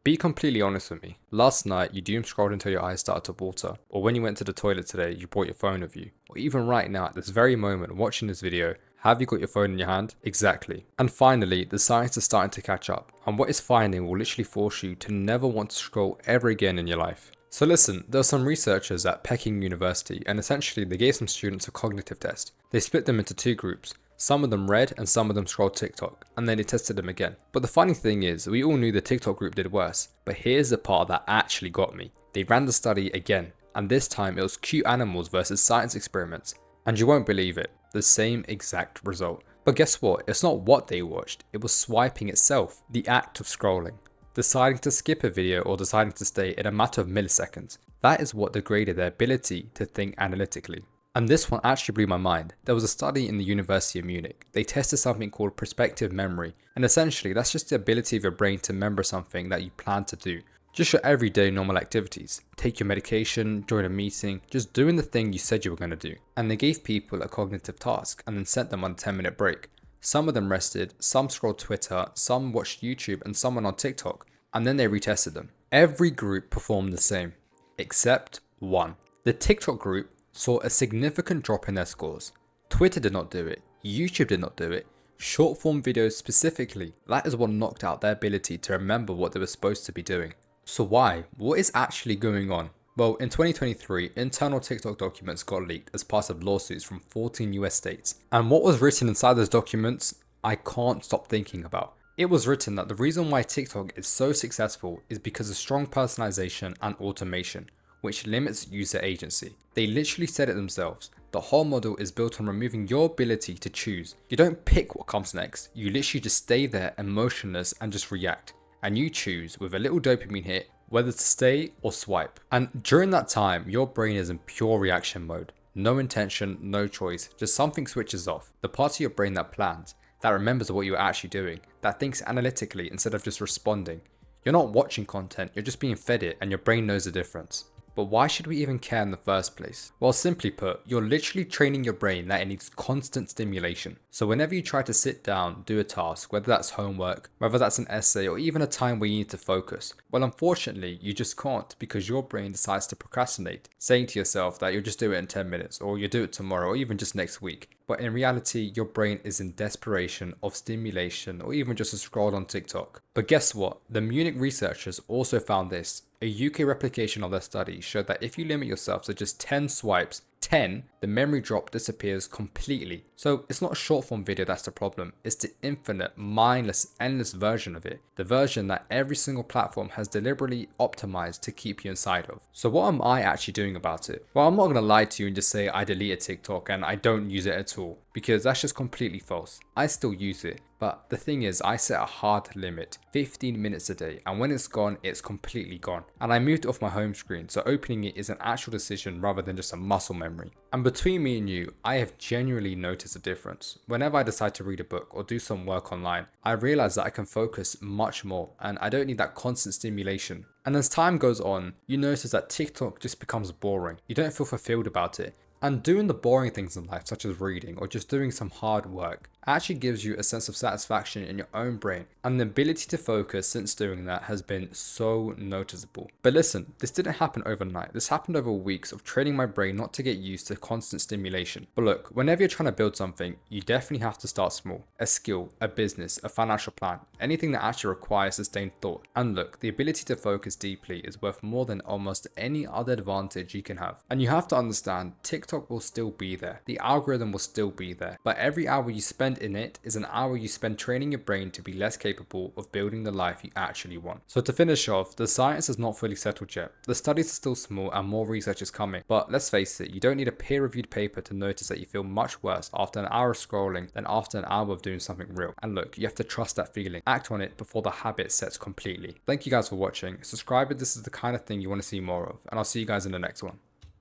Be completely honest with me. Last night, you doom scrolled until your eyes started to water, or when you went to the toilet today, you brought your phone with you, or even right now, at this very moment, watching this video, have you got your phone in your hand? Exactly. And finally, the science is starting to catch up, and what it's finding will literally force you to never want to scroll ever again in your life. So listen, there are some researchers at Peking University, and essentially they gave some students a cognitive test. They split them into two groups. Some of them read and some of them scrolled TikTok, and then they tested them again. But the funny thing is, we all knew the TikTok group did worse, but here's the part that actually got me. They ran the study again, and this time it was cute animals versus science experiments. And you won't believe it, the same exact result. But guess what? It's not what they watched, it was swiping itself, the act of scrolling. Deciding to skip a video or deciding to stay in a matter of milliseconds. That is what degraded their ability to think analytically. And this one actually blew my mind. There was a study in the University of Munich. They tested something called perspective memory, and essentially that's just the ability of your brain to remember something that you plan to do. Just your everyday normal activities. Take your medication, join a meeting, just doing the thing you said you were going to do. And they gave people a cognitive task and then sent them on a 10-minute break. Some of them rested, some scrolled Twitter, some watched YouTube, and some went on TikTok, and then they retested them. Every group performed the same, except one. The TikTok group saw a significant drop in their scores. Twitter did not do it, YouTube did not do it, short form videos specifically, that is what knocked out their ability to remember what they were supposed to be doing. So why? What is actually going on? Well, in 2023, internal TikTok documents got leaked as part of lawsuits from 14 US states. And what was written inside those documents, I can't stop thinking about. It was written that the reason why TikTok is so successful is because of strong personalization and automation, which limits user agency. They literally said it themselves. The whole model is built on removing your ability to choose. You don't pick what comes next, you literally just stay there emotionless and just react. And you choose with a little dopamine hit whether to stay or swipe. And during that time, your brain is in pure reaction mode. No intention, no choice, just something switches off. The part of your brain that plans, that remembers what you're actually doing, that thinks analytically instead of just responding. You're not watching content, you're just being fed it and your brain knows the difference. But why should we even care in the first place? Well, simply put, you're literally training your brain that it needs constant stimulation. So whenever you try to sit down, do a task, whether that's homework, whether that's an essay, or even a time where you need to focus, well, unfortunately, you just can't because your brain decides to procrastinate, saying to yourself that you'll just do it in 10 minutes, or you'll do it tomorrow, or even just next week. But in reality, your brain is in desperation of stimulation, or even just a scroll on TikTok. But guess what? The Munich researchers also found this. A UK replication of their study showed that if you limit yourself to just 10 swipes, 10, the memory drop disappears completely. So it's not a short form video that's the problem, it's the infinite, mindless, endless version of it. The version that every single platform has deliberately optimized to keep you inside of. So what am I actually doing about it? Well, I'm not going to lie to you and just say I deleted TikTok and I don't use it at all, because that's just completely false. I still use it. But the thing is, I set a hard limit, 15 minutes a day, and when it's gone, it's completely gone. And I moved it off my home screen, so opening it is an actual decision rather than just a muscle memory. And between me and you, I have genuinely noticed a difference. Whenever I decide to read a book or do some work online, I realize that I can focus much more and I don't need that constant stimulation. And as time goes on, you notice that TikTok just becomes boring. You don't feel fulfilled about it. And doing the boring things in life, such as reading or just doing some hard work, actually gives you a sense of satisfaction in your own brain. And the ability to focus since doing that has been so noticeable. But listen, this didn't happen overnight. This happened over weeks of training my brain not to get used to constant stimulation. But look, whenever you're trying to build something, you definitely have to start small. A skill, a business, a financial plan, anything that actually requires sustained thought. And look, the ability to focus deeply is worth more than almost any other advantage you can have. And you have to understand, TikTok will still be there. The algorithm will still be there. But every hour you spend in it is an hour you spend training your brain to be less capable of building the life you actually want. So to finish off, the science is not fully settled yet. The studies are still small and more research is coming. But let's face it, you don't need a peer-reviewed paper to notice that you feel much worse after an hour of scrolling than after an hour of doing something real. And look, you have to trust that feeling. Act on it before the habit sets completely. Thank you guys for watching. Subscribe if this is the kind of thing you want to see more of, and I'll see you guys in the next one.